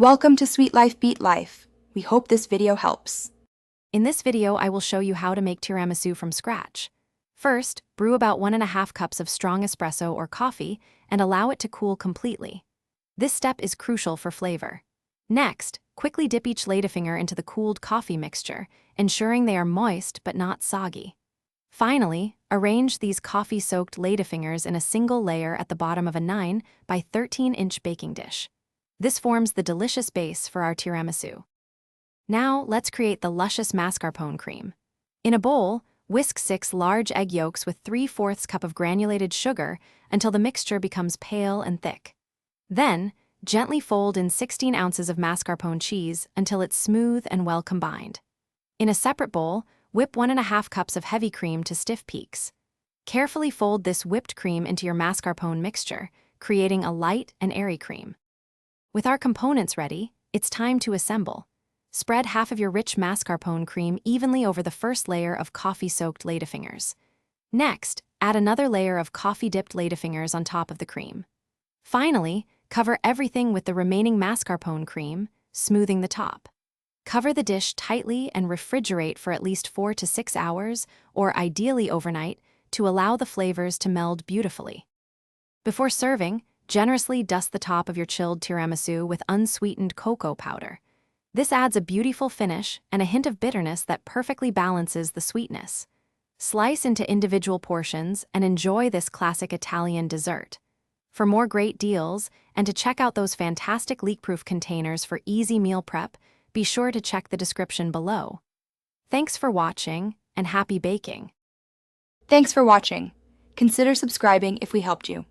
Welcome to Sweet Life Beat Life. We hope this video helps. In this video, I will show you how to make tiramisu from scratch. First, brew about 1.5 cups of strong espresso or coffee and allow it to cool completely. This step is crucial for flavor. Next, quickly dip each ladyfinger into the cooled coffee mixture, ensuring they are moist but not soggy. Finally, arrange these coffee-soaked ladyfingers in a single layer at the bottom of a 9 by 13-inch baking dish. This forms the delicious base for our tiramisu. Now, let's create the luscious mascarpone cream. In a bowl, whisk 6 large egg yolks with 3/4 cup of granulated sugar until the mixture becomes pale and thick. Then, gently fold in 16 ounces of mascarpone cheese until it's smooth and well combined. In a separate bowl, whip 1.5 cups of heavy cream to stiff peaks. Carefully fold this whipped cream into your mascarpone mixture, creating a light and airy cream. With our components ready, it's time to assemble. Spread half of your rich mascarpone cream evenly over the first layer of coffee-soaked ladyfingers. Next, add another layer of coffee-dipped ladyfingers on top of the cream. Finally, cover everything with the remaining mascarpone cream, smoothing the top. Cover the dish tightly and refrigerate for at least 4 to 6 hours, or ideally overnight, to allow the flavors to meld beautifully. Before serving, generously dust the top of your chilled tiramisu with unsweetened cocoa powder. This adds a beautiful finish and a hint of bitterness that perfectly balances the sweetness. Slice into individual portions and enjoy this classic Italian dessert. For more great deals and to check out those fantastic leak-proof containers for easy meal prep, be sure to check the description below. Thanks for watching and happy baking! Thanks for watching. Consider subscribing if we helped you.